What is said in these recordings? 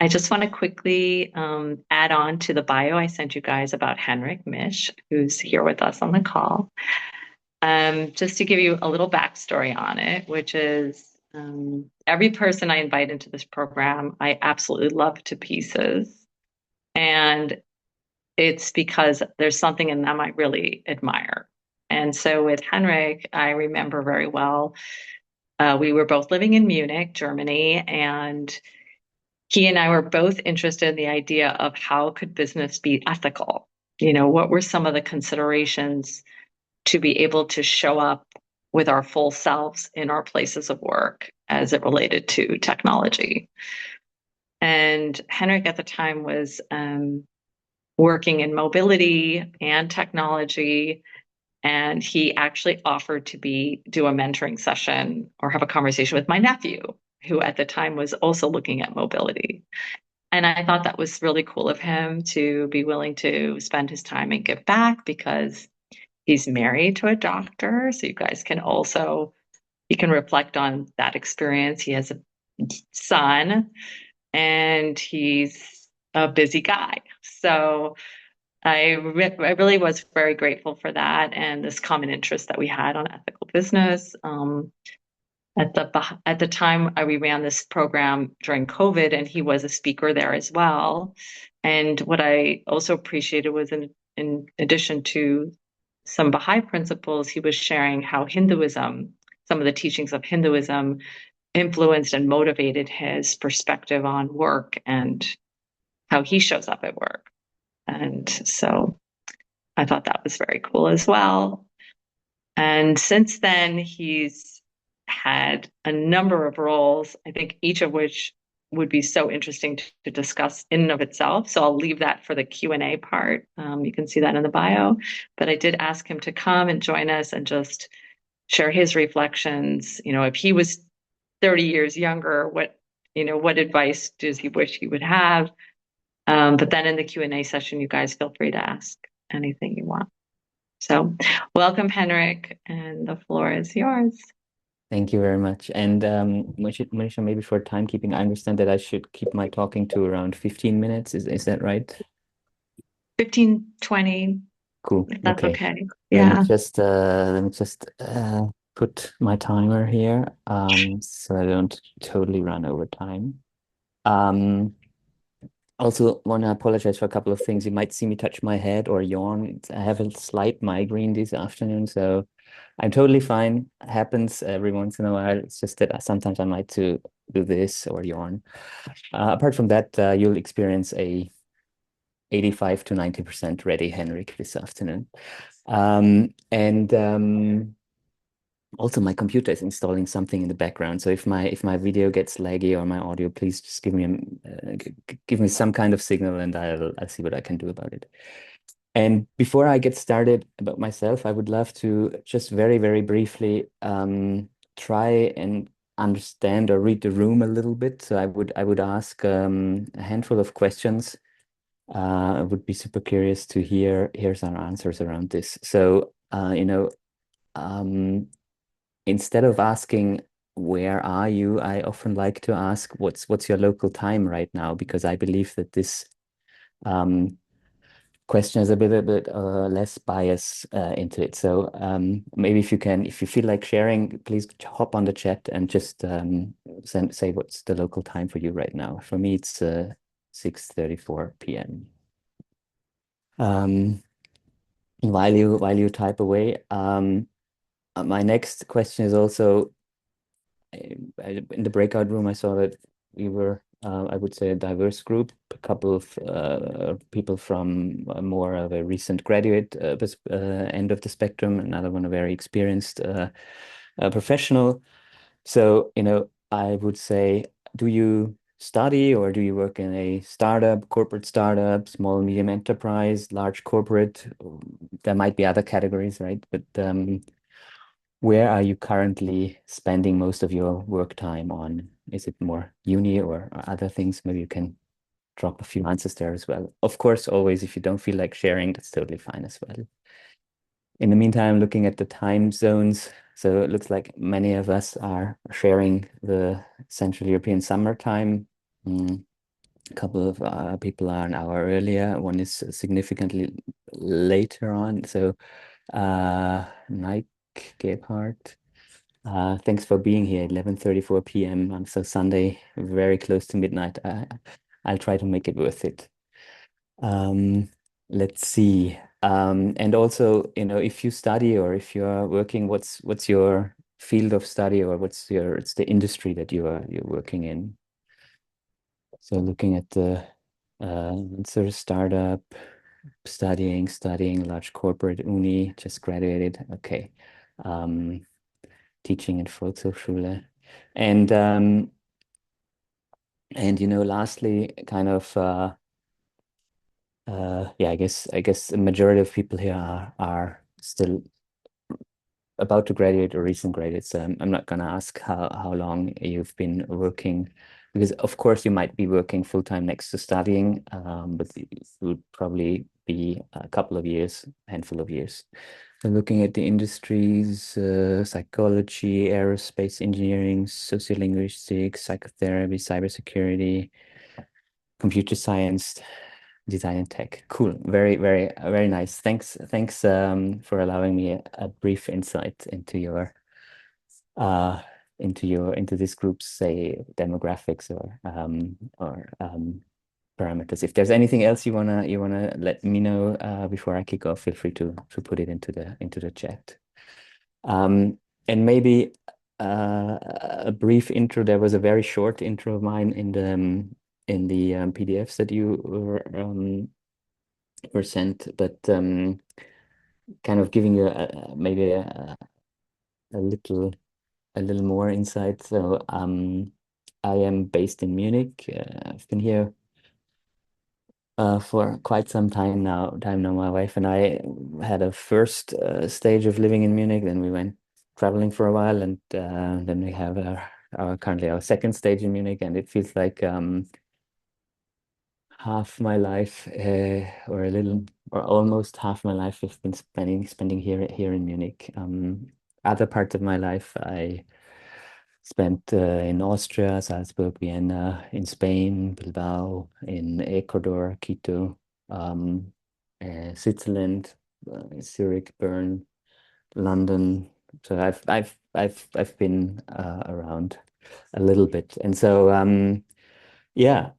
I just want to quickly add on to the bio I sent you guys about Henrik Mitsch, who's here with us on the call. Just to give you a little backstory on it, which is every person I invite into this program, I absolutely love to pieces. And it's because there's something in them I really admire. And so with Henrik, I remember very well, we were both living in Munich, Germany, and he and I were both interested in the idea of how could business be ethical? What were some of the considerations to be able to show up with our full selves in our places of work as it related to technology? And Henrik at the time was working in mobility and technology. And he actually offered to do a mentoring session or have a conversation with my nephew, who at the time was also looking at mobility. And I thought that was really cool of him to be willing to spend his time and give back because he's married to a doctor. So you can reflect on that experience. He has a son and he's a busy guy. So I really was very grateful for that and this common interest that we had on ethical business. At the time, we ran this program during COVID, and he was a speaker there as well. And what I also appreciated was in addition to some Baha'i principles, he was sharing how Hinduism, some of the teachings of Hinduism, influenced and motivated his perspective on work and how he shows up at work. And so I thought that was very cool as well. And since then, he's had a number of roles, I think each of which would be so interesting to discuss in and of itself. So I'll leave that for the Q&A part. You can see that in the bio. But I did ask him to come and join us and just share his reflections. If he was 30 years younger, what advice does he wish he would have? But then in the Q&A session, you guys feel free to ask anything you want. So welcome, Henrik, and the floor is yours. Thank you very much. And Manisha, maybe for timekeeping, I understand that I should keep my talking to around 15 minutes. Is that right? 15, 20, Cool. if that's Okay. okay. Let me Yeah. just put my timer here so I don't totally run over time. Um, Also want to apologize for a couple of things. You might see me touch my head or yawn. I have a slight migraine this afternoon, so I'm totally fine. It happens every once in a while. It's just that sometimes I might to do this or yawn. Apart from that, you'll experience a 85 to 90% ready Henrik this afternoon. And Also my computer is installing something in the background. So if my video gets laggy or my audio, please just give me some kind of signal and I'll see what I can do about it. And before I get started about myself, I would love to just very, very briefly try and understand or read the room a little bit. So I would ask a handful of questions. I would be super curious to hear some answers around this. So um, instead of asking where are you, I often like to ask what's your local time right now, because I believe that this um, question has a bit less bias into it. So maybe if you feel like sharing, please hop on the chat and just say what's the local time for you right now. For me, it's 6:34 p.m. Um, while you type away, my next question is also in the breakout room. I saw that we were, I would say, a diverse group, a couple of people from more of a recent graduate end of the spectrum, another one a very experienced professional. So, I would say, do you study or do you work in a startup, corporate startup, small, medium enterprise, large corporate? There might be other categories, right? But where are you currently spending most of your work time on? Is it more uni or other things? Maybe you can drop a few answers there as well. Of course, always, if you don't feel like sharing, that's totally fine as well. In the meantime, looking at the time zones, so it looks like many of us are sharing the Central European summertime. A couple of people are an hour earlier. One is significantly later on. So, Nike Gebhardt, thanks for being here. 11:34 p.m. on so Sunday, very close to midnight. I'll try to make it worth it. Um, let's see. And also, if you study or if you're working, what's your field of study, or it's the industry that you're working in? So looking at the sort of startup, studying large corporate uni, just graduated. Okay. Um, Teaching in Volkshochschule. And lastly, kind of yeah, I guess the majority of people here are still about to graduate or recent graduates. I'm not gonna ask how long you've been working, because of course you might be working full time next to studying, but it would probably be a couple of years, handful of years. So looking at the industries, psychology, aerospace engineering, sociolinguistics, psychotherapy, cybersecurity, computer science, design and tech. Cool. Very, very, very nice. Thanks for allowing me a brief insight uh into this group's, say, demographics or parameters. If there's anything else you wanna let me know before I kick off, feel free to put it into the chat. Um, and maybe a brief intro. There was a very short intro of mine in the PDFs that you were sent, but kind of giving you maybe a little a little more insight. So I am based in Munich. I've been here for quite some time now. My wife and I had a first stage of living in Munich. Then we went traveling for a while, and then we have currently our second stage in Munich, and it feels like half my life, or a little, or almost half my life, I've been spending here in Munich. Other parts of my life, I spent in Austria, Salzburg, Vienna, in Spain, Bilbao, in Ecuador, Quito, um, Switzerland, Zurich, Bern, London. So I've been around a little bit, and so yeah.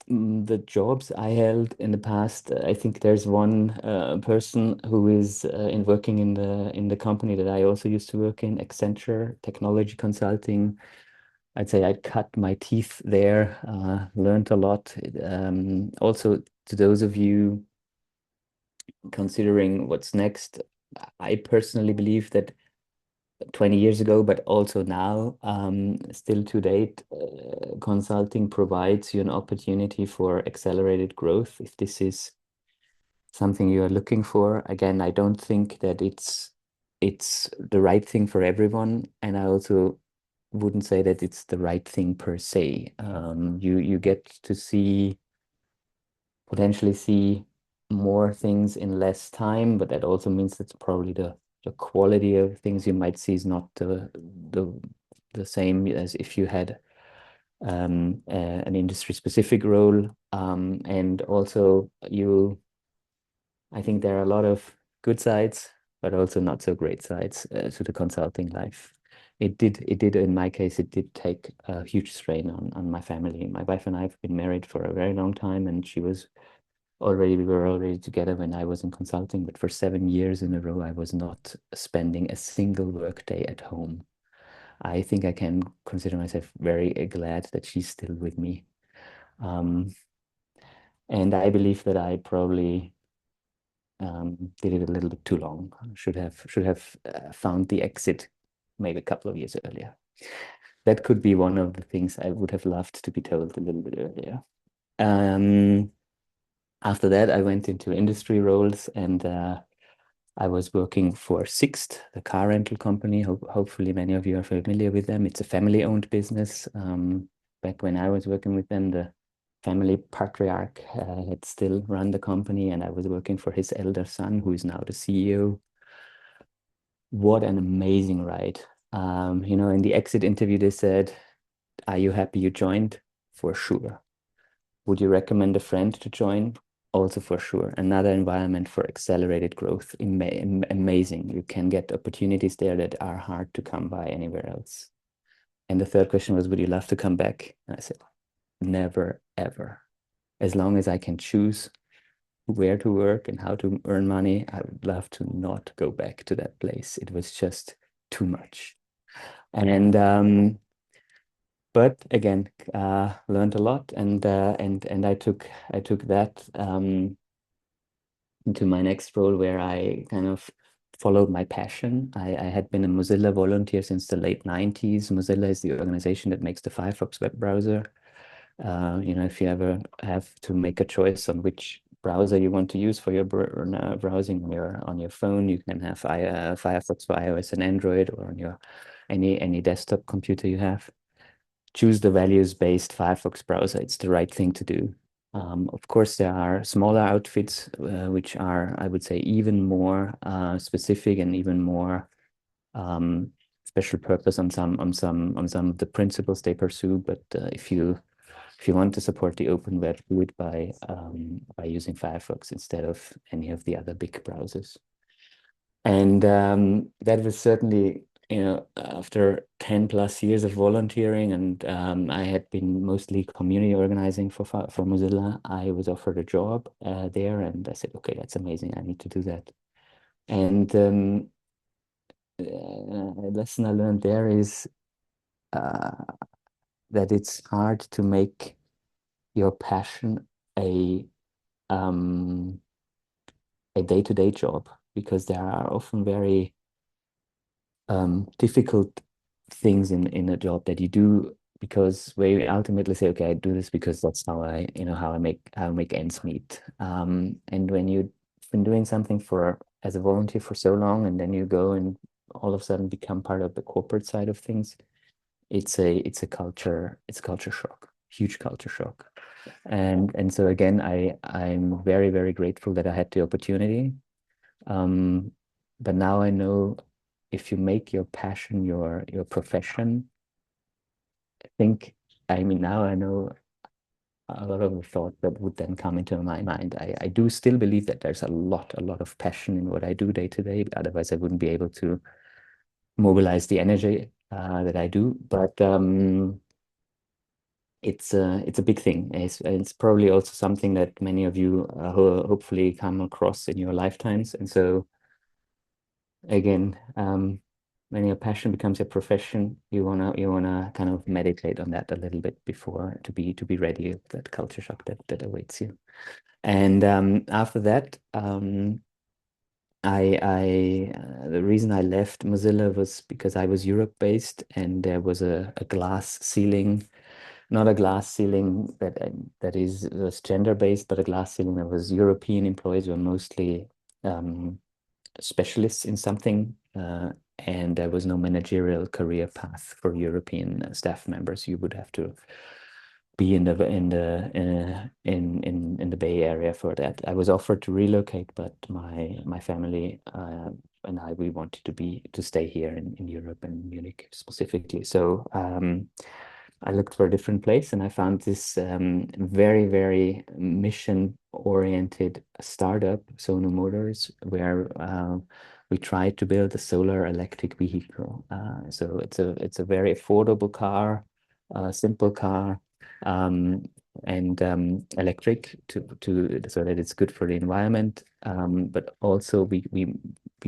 The jobs I held in the past, I think there's one person who is working in the company that I also used to work in, Accenture Technology Consulting. I'd say I cut my teeth there, learned a lot. Also, to those of you considering what's next, I personally believe that 20 years ago, but also now, still to date, consulting provides you an opportunity for accelerated growth. If this is something you are looking for, again, I don't think that it's the right thing for everyone, and I also wouldn't say that it's the right thing per se. You get to potentially see more things in less time, but that also means that probably the quality of things you might see is not the same as if you had an industry specific role. And also I think there are a lot of good sides, but also not so great sides to the consulting life. It did in my case, it did take a huge strain on my family. My wife and I have been married for a very long time, and we were already together when I was in consulting, but for 7 years in a row, I was not spending a single work day at home. I think I can consider myself very glad that she's still with me. Um, and I believe that I probably did it a little bit too long. Should have found the exit maybe a couple of years earlier. That could be one of the things I would have loved to be told a little bit earlier. Um, After that, I went into industry roles, and I was working for Sixt, the car rental company. Hopefully, many of you are familiar with them. It's a family-owned business. Back when I was working with them, the family patriarch had still run the company, and I was working for his elder son, who is now the CEO. What an amazing ride. In the exit interview, they said, "Are you happy you joined?" For sure. Would you recommend a friend to join? Also, for sure. Another environment for accelerated growth. Amazing. You can get opportunities there that are hard to come by anywhere else. And the third question was, would you love to come back? And I said, never, ever. As long as I can choose where to work and how to earn money, I would love to not go back to that place. It was just too much. And but again, learned a lot, and I took that into my next role, where I kind of followed my passion. I had been a Mozilla volunteer since the late 90s. Mozilla is the organization that makes the Firefox web browser. If you ever have to make a choice on which browser you want to use for your browsing on your phone, you can have Firefox for iOS and Android, or on your any desktop computer you have. Choose the values-based Firefox browser. It's the right thing to do. Of course, there are smaller outfits which are, I would say, even more specific and even more special purpose on some of the principles they pursue. But if you want to support the open web, do it by using Firefox instead of any of the other big browsers. And that was certainly, after 10 plus years of volunteering, and I had been mostly community organizing for Mozilla. I was offered a job there, and I said, okay, that's amazing. I need to do that. And a lesson I learned there is uh, that it's hard to make your passion a um, a day-to-day job, because there are often very difficult things in a job that you do, because where you ultimately say, okay, I do this because that's how I make ends meet. And when you've been doing something for as a volunteer for so long, and then you go and all of a sudden become part of the corporate side of things, it's culture shock, huge culture shock. And so again, I'm very, very grateful that I had the opportunity. Um, but now I know, if you make your passion your profession, now I know a lot of the thought that would then come into my mind. I do still believe that there's a lot of passion in what I do day to day. Otherwise, I wouldn't be able to mobilize the energy that I do. But it's a big thing. It's probably also something that many of you hopefully come across in your lifetimes. And so again, when your passion becomes your profession, you wanna kind of meditate on that a little bit before to be ready with that culture shock that awaits you. And after that, the reason I left Mozilla was because I was Europe based, and there was a glass ceiling, not a glass ceiling was gender based, but a glass ceiling that was European employees were mostly specialists in something, and there was no managerial career path for European staff members. You would have to be in the Bay Area for that. I was offered to relocate, but my family and we wanted to stay here in Europe and Munich specifically. So I looked for a different place, and I found this very, very mission-oriented startup, Sono Motors, where we tried to build a solar electric vehicle. So it's a very affordable car, simple car, and electric so that it's good for the environment. But also we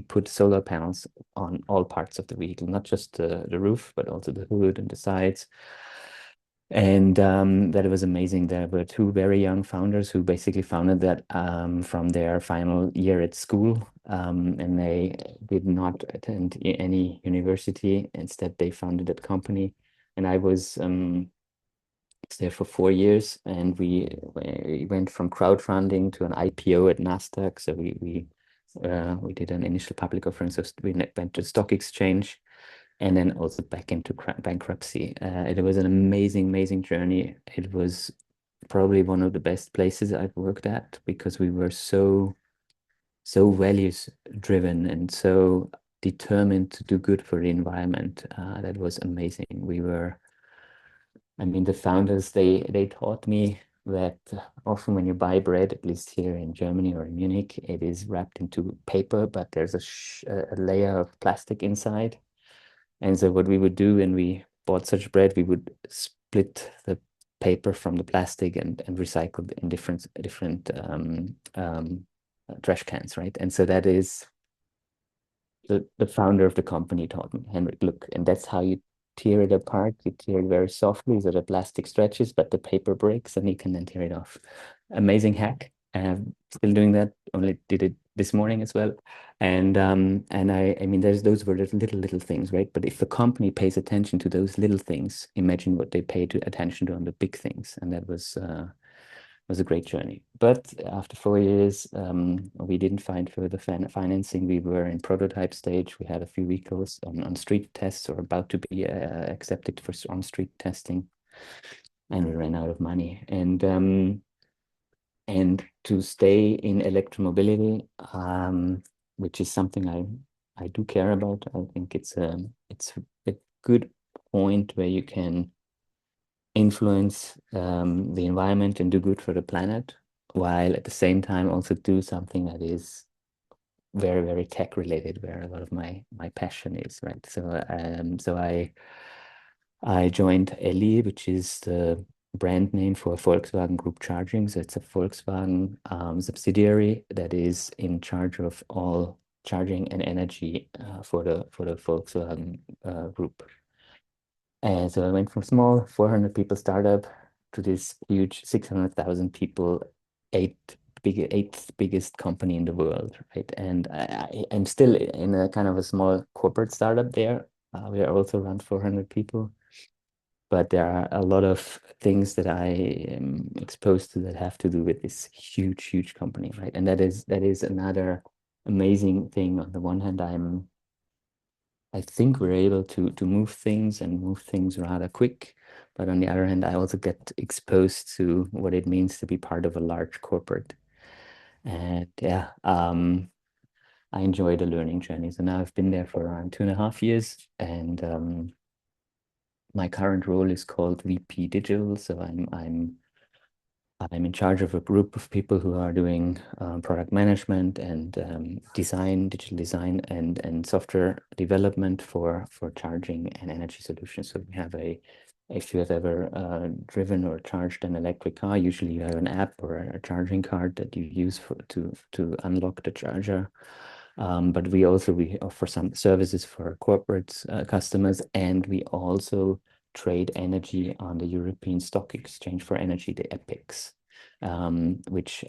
put solar panels on all parts of the vehicle, not just the roof, but also the hood and the sides. And that was amazing. There were two very young founders who basically founded that from their final year at school, and they did not attend any university. Instead, they founded that company, and I was there for 4 years, and we went from crowdfunding to an IPO at Nasdaq. So we did an initial public offering. So we went to stock exchange, and then also back into bankruptcy. It was an amazing, amazing journey. It was probably one of the best places I've worked at, because we were so values driven and so determined to do good for the environment. That was amazing. I mean, the founders, they taught me that often when you buy bread, at least here in Germany or in Munich, it is wrapped into paper, but there's a layer of plastic inside. And so what we would do when we bought such bread, we would split the paper from the plastic and recycle it in different trash cans, right? And so that is the founder of the company taught me, Henrik, look, and that's how you tear it apart. You tear it very softly so the plastic stretches, but the paper breaks and you can then tear it off. Amazing hack. Still doing that, only did it this morning as well. And I mean, there's those were little things, right? But if the company pays attention to those little things, imagine what they pay to attention to on the big things. And that was a great journey. But after 4 years, we didn't find further financing. We were in prototype stage. We had a few vehicles on street tests or about to be accepted for on street testing, and we ran out of money. And to stay in electromobility, which is something I do care about. I think it's a good point where you can influence the environment and do good for the planet, while at the same time also do something that is very, very tech related, where a lot of my passion is, right? So I joined Elli, which is the brand name for Volkswagen Group Charging. So it's a Volkswagen subsidiary that is in charge of all charging and energy for the Volkswagen group. And so I went from small 400 people startup to this huge 600,000 people, eighth biggest company in the world, right? And I'm still in a kind of a small corporate startup there. We are also around 400 people, but there are a lot of things that I am exposed to that have to do with this huge company, right? And that is another amazing thing. On the one hand, I think we're able to move things and move things rather quick. But on the other hand, I also get exposed to what it means to be part of a large corporate. And yeah, I enjoy the learning journey. So now I've been there for around 2.5 years, and my current role is called VP Digital. So I'm in charge of a group of people who are doing product management and digital design and software development for charging and energy solutions. So we have if you have ever driven or charged an electric car, usually you have an app or a charging card that you use to unlock the charger. But we offer some services for corporate customers, and we also trade energy on the European Stock Exchange for Energy, the EPIX, which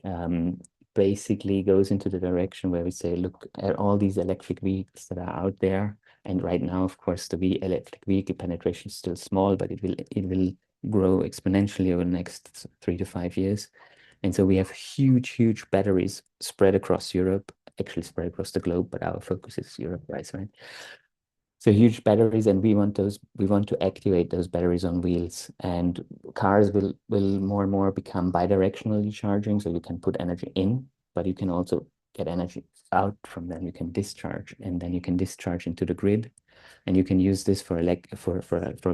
basically goes into the direction where we say, look at all these electric vehicles that are out there. And right now, of course, the electric vehicle penetration is still small, but it will grow exponentially over the next 3 to 5 years. And so we have huge batteries spread across Europe, actually spread across the globe, but our focus is Europe, right? So huge batteries, and we want to activate those batteries on wheels. And cars will more and more become bidirectionally charging, so you can put energy in, but you can also get energy out from them. You can discharge, and then you can discharge into the grid, and you can use this for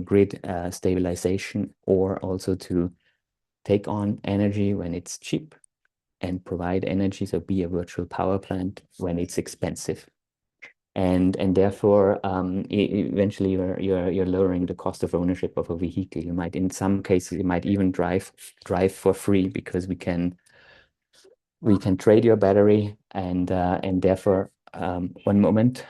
grid stabilization, or also to take on energy when it's cheap and provide energy, so be a virtual power plant when it's expensive. And therefore, eventually you're lowering the cost of ownership of a vehicle. You might, in some cases, you might even drive for free, because we can trade your battery, and therefore, one moment.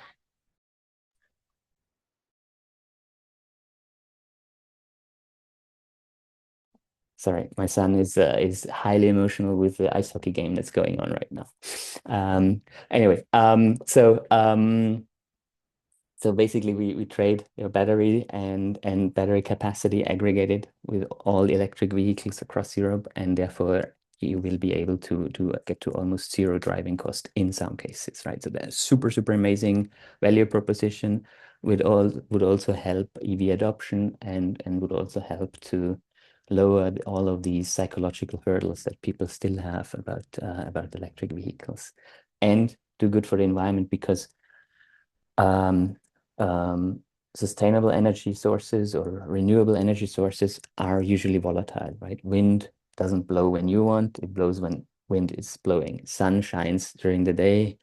Sorry, my son is highly emotional with the ice hockey game that's going on right now. Anyway, so basically, we trade your battery and battery capacity aggregated with all electric vehicles across Europe, and therefore you will be able to get to almost zero driving cost in some cases, right? So that's super amazing value proposition. Would also help EV adoption, and would also help to lower all of these psychological hurdles that people still have about electric vehicles, and do good for the environment, because um, um, sustainable energy sources or renewable energy sources are usually volatile, right? Wind doesn't blow when you want, it blows when wind is blowing. Sun shines during the day.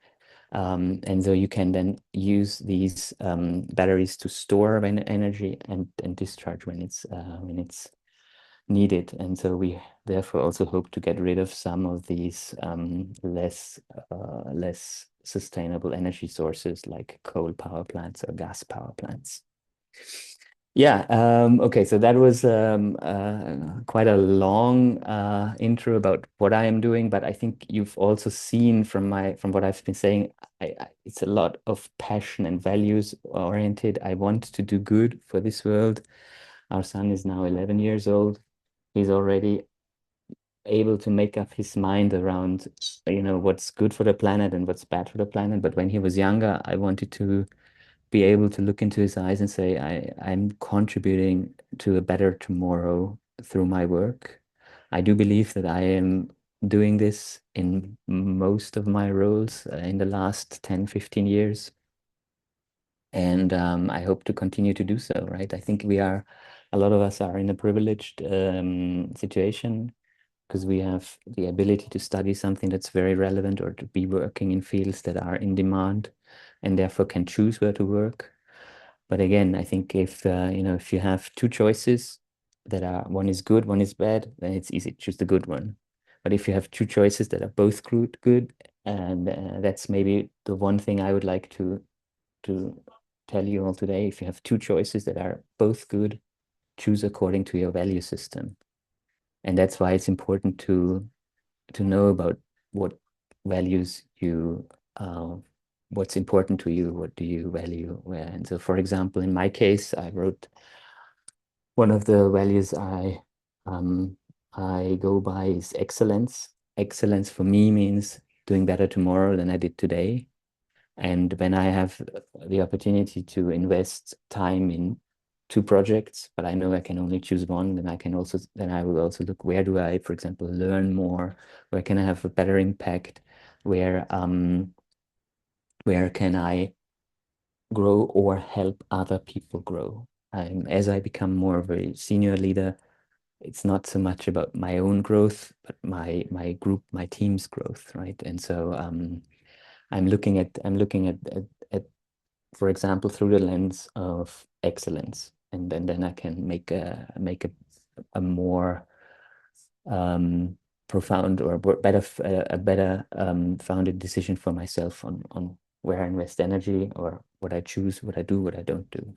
And so you can then use these batteries to store energy and discharge when it's needed. And so we therefore also hope to get rid of some of these less sustainable energy sources like coal power plants or gas power plants. Yeah, okay, so that was quite a long intro about what I am doing, but I think you've also seen from what I've been saying, it's a lot of passion and values oriented. I want to do good for this world. Our son is now 11 years old. He's already able to make up his mind around, what's good for the planet and what's bad for the planet. But when he was younger, I wanted to be able to look into his eyes and say, I'm contributing to a better tomorrow through my work. I do believe that I am doing this in most of my roles in the last 10, 15 years. And I hope to continue to do so, right? I think a lot of us are in a privileged situation because we have the ability to study something that's very relevant or to be working in fields that are in demand and therefore can choose where to work. But again, I think if you have two choices that are one is good, one is bad, then it's easy to choose the good one. But if you have two choices that are both good, and that's maybe the one thing I would like to tell you all today. If you have two choices that are both good, choose according to your value system. And that's why it's important to know about what values uh, what's important to you, what do you value where. And so, for example, in my case, I wrote one of the values I go by is excellence. Excellence for me means doing better tomorrow than I did today. And when I have the opportunity to invest time in two projects, but I know I can only choose one, then I will also look where do I, for example, learn more, where can I have a better impact, where can I grow or help other people grow. As I become more of a senior leader, it's not so much about my own growth, but my group, my team's growth, right? And so I'm looking at for example, through the lens of excellence, and then I can make a more profound or a better founded decision for myself on where I invest energy or what I choose, what I do, what I don't do.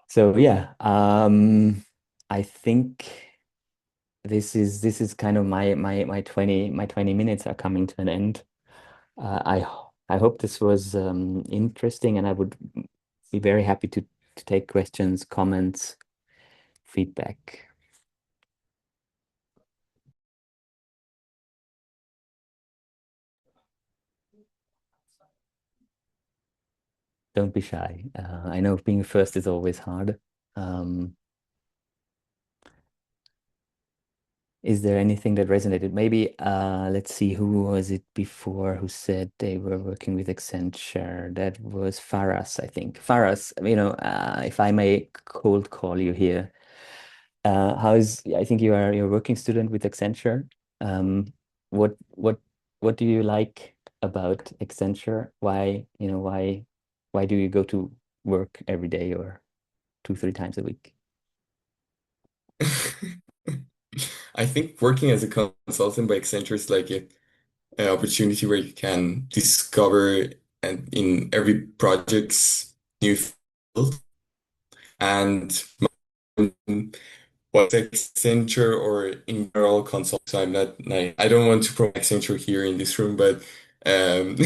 So yeah, I think this is kind of my 20 minutes are coming to an end. I hope this was interesting, and I would be very happy to take questions, comments, feedback. Don't be shy. I know being first is always hard. Um, is there anything that resonated? Maybe let's see, who was it before who said they were working with Accenture? That was Faras, I think. Faras, if I may cold call you here. I think you're a working student with Accenture. Um, what what what do you like about Accenture? Why do you go to work every day or two, three times a week? I think working as a consultant by Accenture is like an opportunity where you can discover and in every project's new field. And what's Accenture or in general consult. So I'm not like I don't want to promote Accenture here in this room, but um,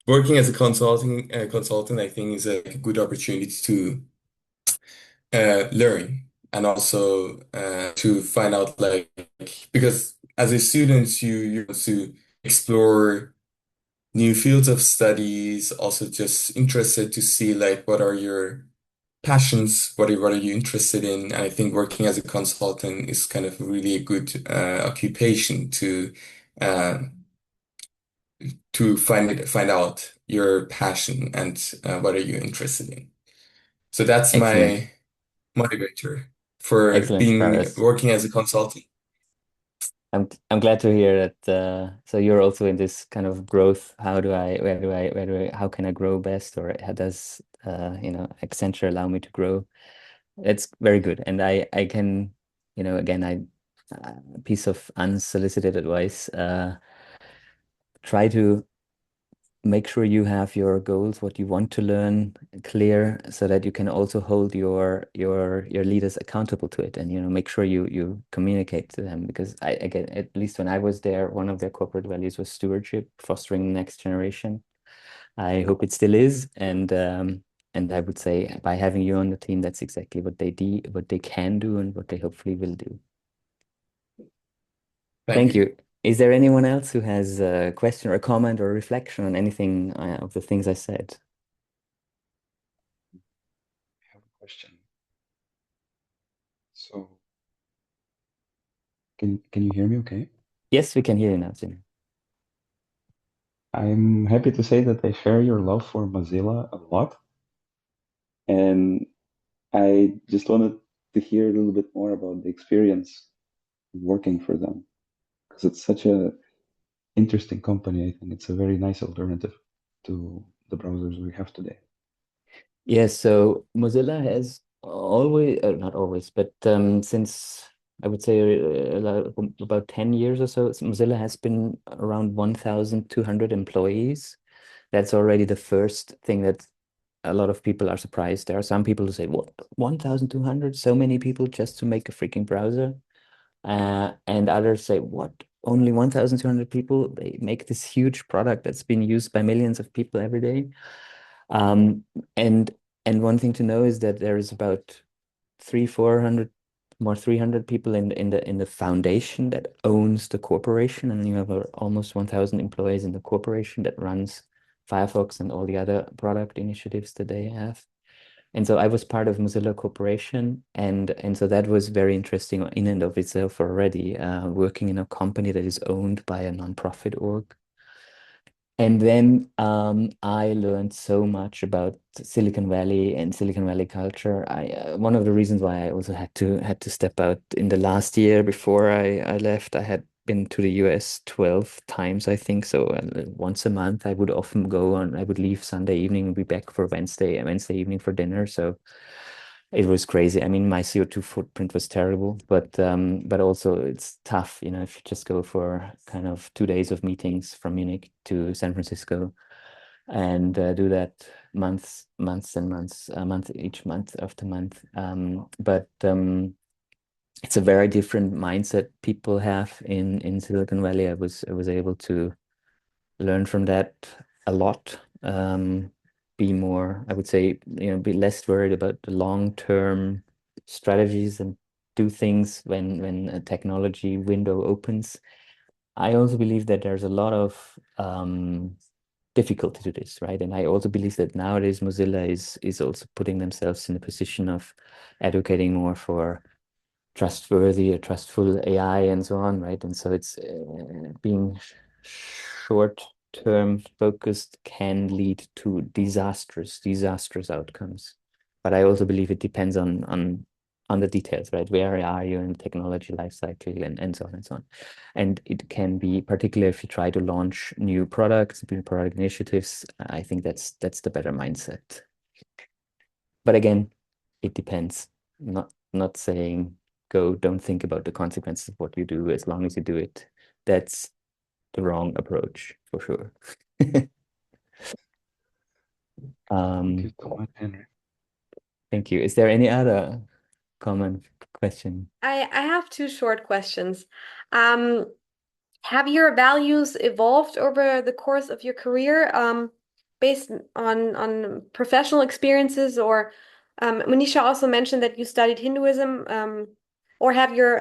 working as a consultant, I think is a good opportunity to learn and also to find out like because as a student you want to explore new fields of studies, also just interested to see like what are your passions, what are you interested in? And I think working as a consultant is kind of really a good occupation uh, to find out your passion and what are you interested in. So that's Excellent. my motivator for Excellent, being Faras. working as a consultant. I'm glad to hear that. So you're also in this kind of growth. How can I grow best? Or how does Accenture allow me to grow? It's very good. And I can, again, a piece of unsolicited advice. Try to make sure you have your goals, what you want to learn clear, so that you can also hold your leaders accountable to it, and make sure you communicate to them. Because I again, at least when I was there, one of their corporate values was stewardship, fostering the next generation. I hope it still is, and I would say by having you on the team, that's exactly what they can do, and what they hopefully will do. Thank Thank you. you. Is there anyone else who has a question or a comment or a reflection on anything of the things I said? I have a question. So, can you hear me okay? Yes, we can hear you now, Jim. I'm happy to say that I share your love for Mozilla a lot, and I just wanted to hear a little bit more about the experience working for them, because it's such a interesting company. I think it's a very nice alternative to the browsers we have today. Yes, so Mozilla has always, not always, but since I would say about 10 years or so, Mozilla has been around 1,200 employees. That's already the first thing that a lot of people are surprised. There are some people who say, what, 1,200? So many people just to make a freaking browser? And others say, what? Only 1,200 people? They make this huge product that's been used by millions of people every day. Um, and and one thing to know is that there is about 300 people in the foundation that owns the corporation, and you have almost 1,000 employees in the corporation that runs Firefox and all the other product initiatives that they have. And so I was part of Mozilla Corporation, and so that was very interesting in and of itself already, working in a company that is owned by a nonprofit org. And then I learned so much about Silicon Valley and Silicon Valley culture. I One of the reasons why I also had to step out in the last year before I left. I had been to the US 12 times, I think. So once a month, I would often go on. I would leave Sunday evening and be back for Wednesday evening for dinner. So it was crazy. I mean, my CO2 footprint was terrible, but also it's tough, if you just go for kind of 2 days of meetings from Munich to San Francisco, and do that months and months, each month after month. But it's a very different mindset people have in Silicon Valley. I was able to learn from that a lot. Be more, I would say, be less worried about the long-term strategies, and do things when a technology window opens. I also believe that there's a lot of difficulty to this, right? And I also believe that nowadays Mozilla is also putting themselves in a position of advocating more for trustworthy or trustful AI and so on, right? And so it's being short-term focused can lead to disastrous outcomes. But I also believe it depends on the details, right? Where are you in the technology life cycle, and so on and so on. And it can be, particularly if you try to launch new products, new product initiatives, I think that's the better mindset. But again, it depends. Not saying go, don't think about the consequences of what you do as long as you do it. That's the wrong approach for sure. Thank you Um, so much, Henry. thank you. Is there any other comment, question? I have two short questions. Um, have your values evolved over the course of your career, based on professional experiences, or Manisha also mentioned that you studied Hinduism, or have your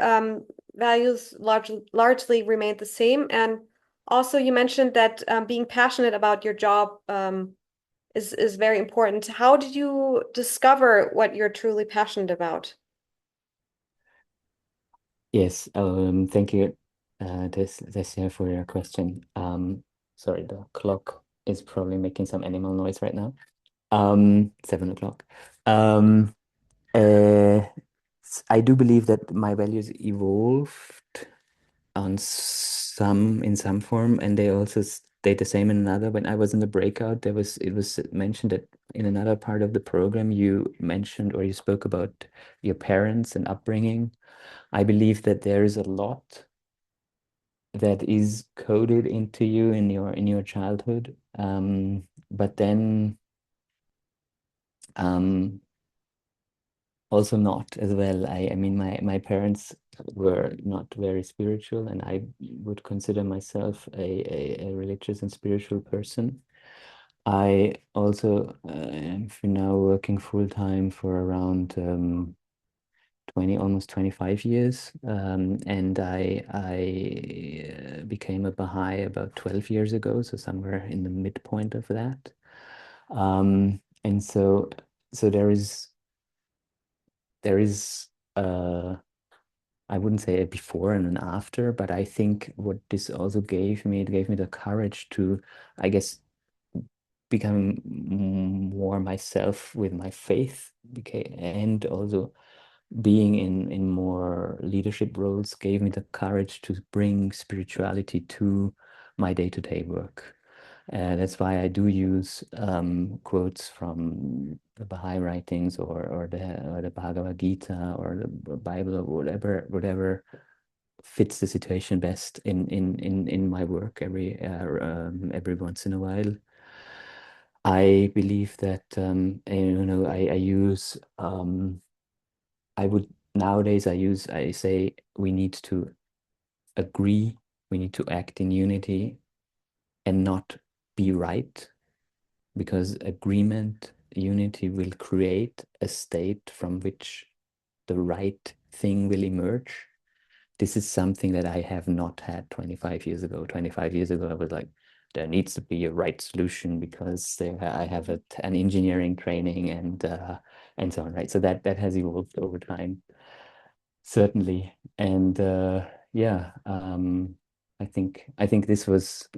values largely remained the same? And also, you mentioned that being passionate about your job is very important. How did you discover what you're truly passionate about? Yes, thank you, Desia, for your question. Sorry, the clock is probably making some animal noise right now. 7 o'clock. Um, uh, I do believe that my values evolved on some in some form, and they also stayed the same in another. When I was in the breakout, it was mentioned that in another part of the program you mentioned or you spoke about your parents and upbringing. I believe that there is a lot that is coded into you in your childhood, but then also not as well. I mean, my parents were not very spiritual, and I would consider myself a religious and spiritual person. I also am for now working full time for around 20, almost 25 years, and I became a Baha'i about 12 years ago, so somewhere in the midpoint of that. And so there is I wouldn't say a before and an after, but I think what this also gave me, it gave me the courage to, I guess, become more myself with my faith, and also being in more leadership roles gave me the courage to bring spirituality to my day-to-day work. That's why I do use quotes from the Baha'i writings or the Bhagavad Gita or the Bible or whatever fits the situation best in my work every once in a while. I believe that I use I would nowadays I say we need to agree, we need to act in unity and not be right, because agreement, unity will create a state from which the right thing will emerge. This is something that I have not had 25 years ago. 25 years ago, I was like, there needs to be a right solution because I have an engineering training and so on, right? So that has evolved over time, certainly. And yeah, I think this was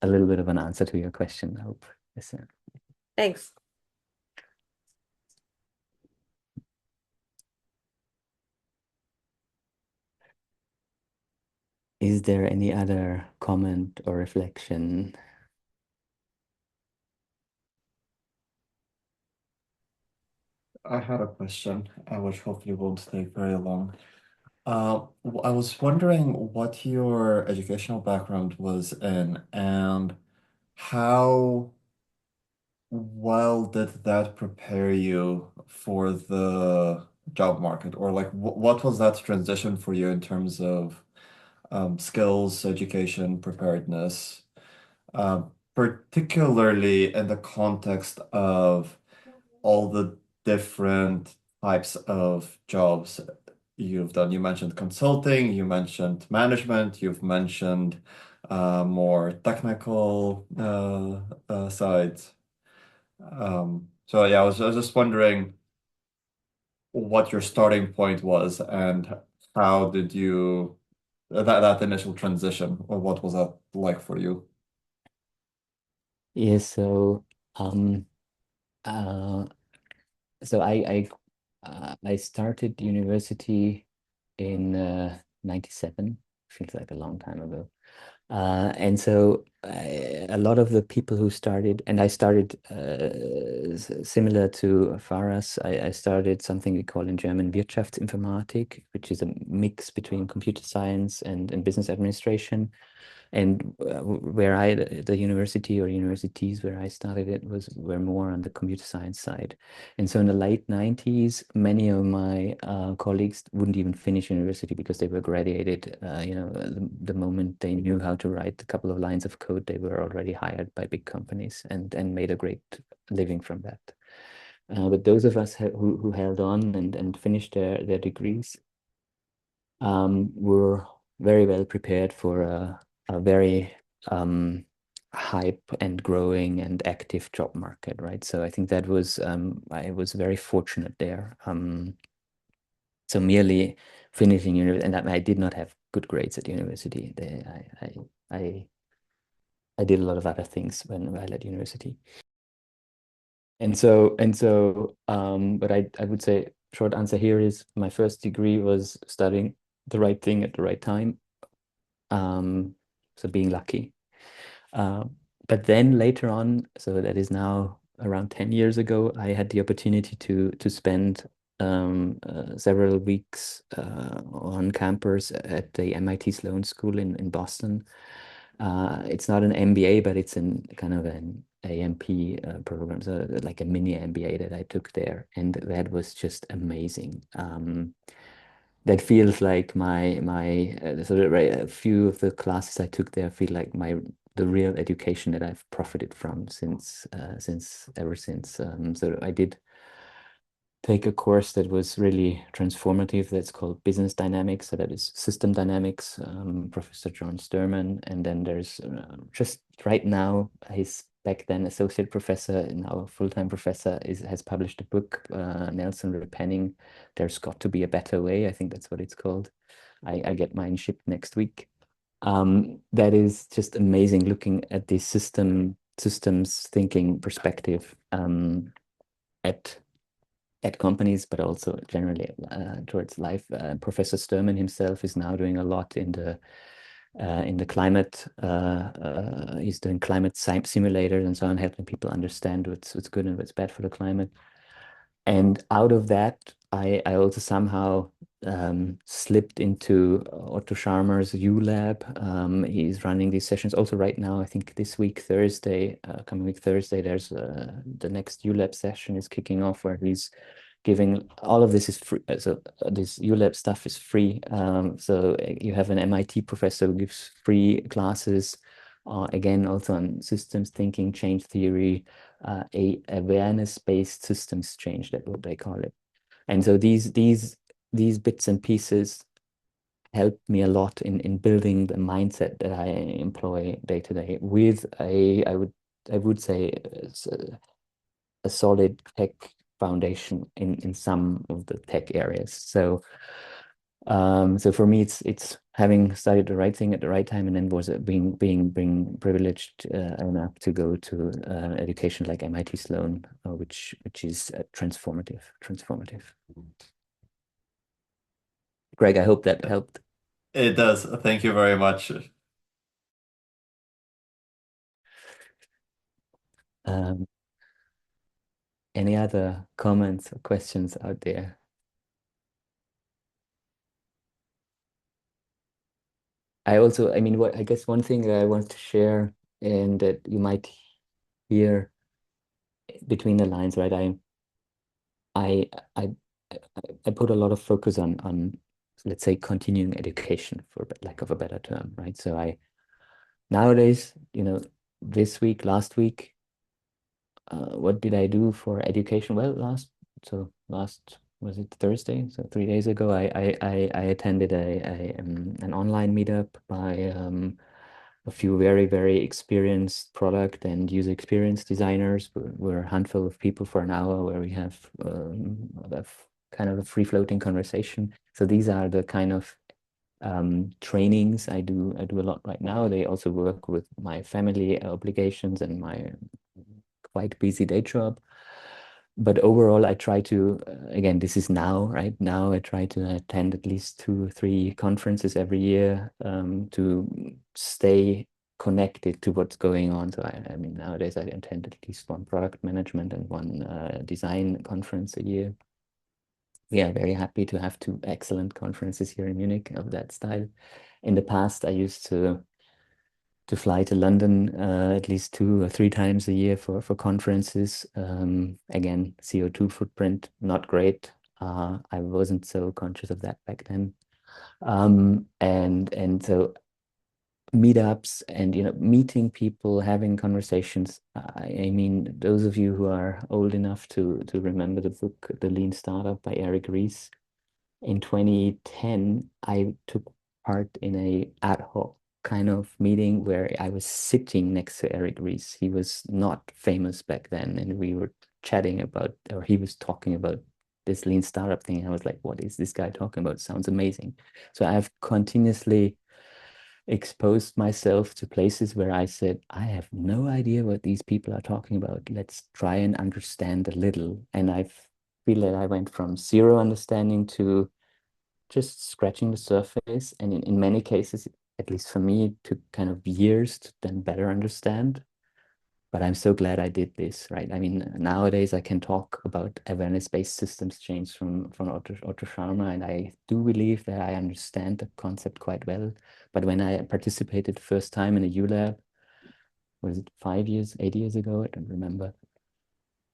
a little bit of an answer to your question. I hope. Yes, sir. Thanks. Is there any other comment or reflection? I had a question, which hopefully won't take very long. I was wondering what your educational background was in and how well did that prepare you for the job market? Or like what was that transition for you in terms of skills, education, preparedness, particularly in the context of all the different types of jobs you've done. You mentioned consulting, you mentioned management, you've mentioned more technical sides. So yeah, I was just wondering what your starting point was and how did you that initial transition, or what was that like for you? Yeah, um uh so I started university in 97, feels like a long time ago. And so a lot of the people who started, and I started similar to Faras, I started something we call in German Wirtschaftsinformatik, which is a mix between computer science and business administration. And where the university or universities where I started it were more on the computer science side. And so in the late 90s, many of my colleagues wouldn't even finish university because they were graduated. The moment they knew how to write a couple of lines of code, they were already hired by big companies and made a great living from that. But those of us who held on and finished their degrees were very well prepared for a very hype and growing and active job market, right? So I think that was I was very fortunate there. So merely finishing university, and I did not have good grades at university. I did a lot of other things when I at university. But I would say short answer here is my first degree was studying the right thing at the right time. So being lucky. But then later on, so that is now around 10 years ago, I had the opportunity to spend several weeks on campus at the MIT Sloan School in Boston. It's not an MBA, but it's an kind of an AMP program, so like a mini MBA that I took there, and that was just amazing. That feels like a few of the classes I took there feel like the real education that I've profited from ever since. So I did take a course that was really transformative. That's called Business Dynamics. So that is System Dynamics, Professor John Sturman. And then there's just right now, he's back then associate professor, now full-time professor, has published a book, Nelson Repenning, There's Got to Be a Better Way. I think that's what it's called. I get mine shipped next week. That is just amazing, looking at the systems thinking perspective at companies, but also generally towards life. Professor Sturman himself is now doing a lot in the climate. He's doing climate simulators and so on, helping people understand what's good and what's bad for the climate. And out of that, I also somehow slipped into Otto Scharmer's ULab. He's running these sessions also right now. I think this week, Thursday, coming week Thursday, there's the next ULab session is kicking off, where he's giving all of this is free. So this ULab stuff is free. So you have an MIT professor who gives free classes, again, also on systems thinking, change theory, a awareness-based systems change, that's what they call it. And so these bits and pieces helped me a lot in building the mindset that I employ day to day with I would say a solid tech foundation in some of the tech areas. So so for me, it's having studied the right thing at the right time, and then was being privileged enough to go to education like MIT Sloan, which is transformative. Greg, I hope that helped. It does. Thank you very much. Any other comments or questions out there? I guess one thing that I want to share, and that you might hear between the lines, right? I put a lot of focus on let's say continuing education, for lack of a better term, right? So nowadays, this week, last week, what did I do for education? Well, last was it Thursday? So 3 days ago, I attended an online meetup by a few very, very experienced product and user experience designers. We're a handful of people for an hour, where we have kind of a free-floating conversation. So these are the kind of trainings I do a lot right now. They also work with my family obligations and my quite busy day job. But overall, I try to, again, this is now, right? Now I try to attend at least 2 or 3 conferences every year to stay connected to what's going on. So I mean, nowadays I attend at least one product management and one design conference a year. We are very happy to have 2 excellent conferences here in Munich of that style. In the past, I used to fly to London at least 2 or 3 times a year for conferences. Again, CO2 footprint, not great. I wasn't so conscious of that back then. And so meetups and meeting people, having conversations. I mean, those of you who are old enough to remember the book The Lean Startup by Eric Ries. In 2010, I took part in a ad hoc kind of meeting where I was sitting next to Eric Ries. He was not famous back then, and we were chatting about, or he was talking about this lean startup thing. I was like, what is this guy talking about? Sounds amazing. So I've continuously exposed myself to places where I said, I have no idea what these people are talking about. Let's try and understand a little. And I feel that I went from zero understanding to just scratching the surface. And in many cases, at least for me, it took kind of years to then better understand. But I'm so glad I did this, right? I mean, nowadays I can talk about awareness-based systems change from Otto Scharmer, and I do believe that I understand the concept quite well. But when I participated the first time in a ULab, was it 5 years, 8 years ago? I don't remember.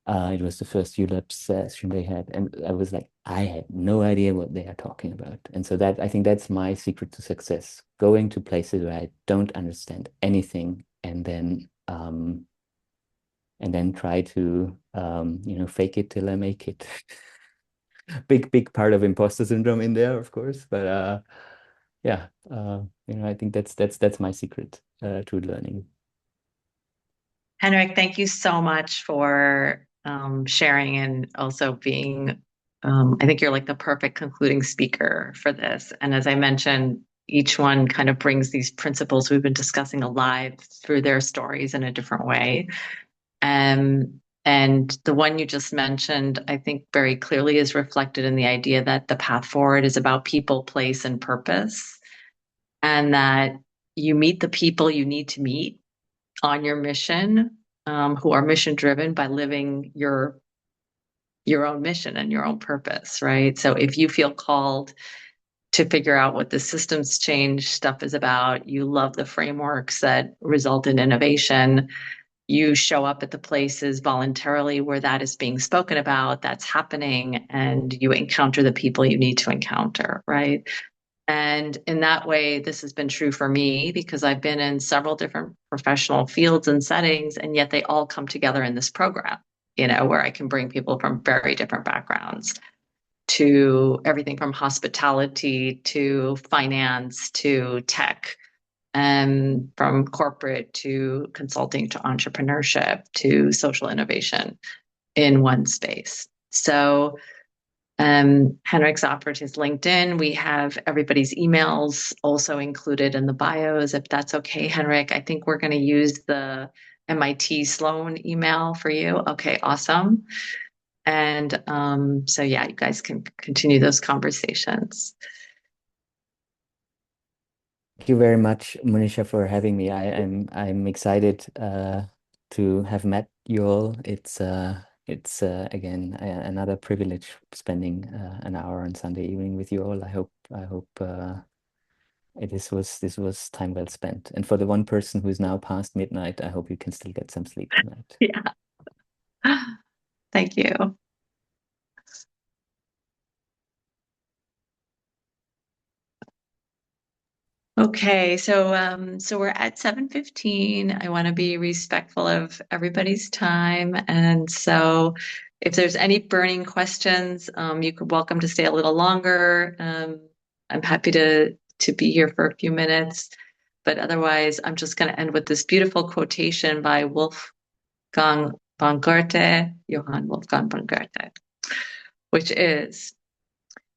It was the first ULab session they had, and I was like, I had no idea what they are talking about. And so that I think that's my secret to success: going to places where I don't understand anything, and then try to fake it till I make it. Big part of imposter syndrome in there, of course, but yeah, I think that's my secret to learning. Henrik, thank you so much for sharing and also being, I think you're like the perfect concluding speaker for this. And as I mentioned, each one kind of brings these principles we've been discussing alive through their stories in a different way. And the one you just mentioned, I think very clearly is reflected in the idea that the path forward is about people, place, and purpose, and that you meet the people you need to meet on your mission, who are mission driven by living your own mission and your own purpose, right? So if you feel called to figure out what the systems change stuff is about, you love the frameworks that result in innovation, you show up at the places voluntarily where that is being spoken about, that's happening, and you encounter the people you need to encounter, right? And in that way, this has been true for me because I've been in several different professional fields and settings, and yet they all come together in this program, where I can bring people from very different backgrounds to everything from hospitality to finance to tech, and from corporate to consulting to entrepreneurship to social innovation in one space. So Henrik's offered his LinkedIn. We have everybody's emails also included in the bios, if that's okay, Henrik. I think we're going to use the MIT Sloan email for you. Okay, awesome. And so, yeah, you guys can continue those conversations. Thank you very much, Monisha, for having me. I'm excited to have met you all. It's again another privilege spending an hour on Sunday evening with you all. I hope this was time well spent. And for the one person who's now past midnight, I hope you can still get some sleep tonight. Yeah. Thank you. Okay, so we're at 7:15. I want to be respectful of everybody's time, and so if there's any burning questions, you could welcome to stay a little longer. I'm happy to be here for a few minutes, but otherwise, I'm just going to end with this beautiful quotation by Wolfgang von Goethe, Johann Wolfgang von Goethe, which is,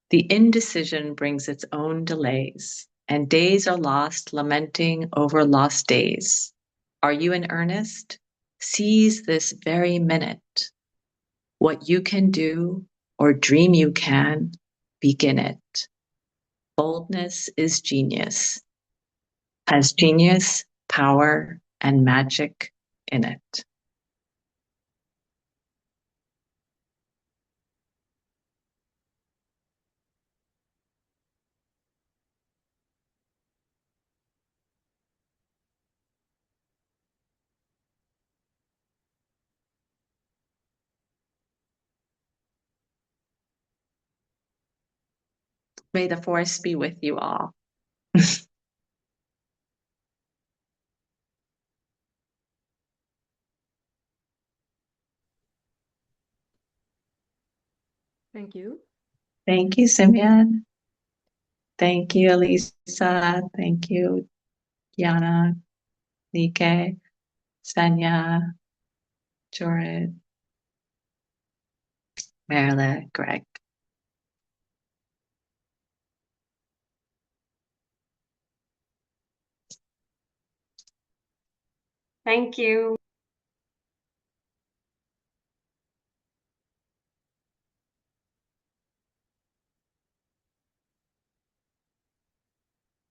"The indecision brings its own delays, and days are lost lamenting over lost days. Are you in earnest? Seize this very minute. What you can do or dream you can, begin it. Boldness is genius, has genius, power, and magic in it." May the force be with you all. Thank you. Thank you, Simeon. Thank you, Elisa. Thank you, Yana, Nike, Sanya, Jorid, Marilyn, Greg. Thank you.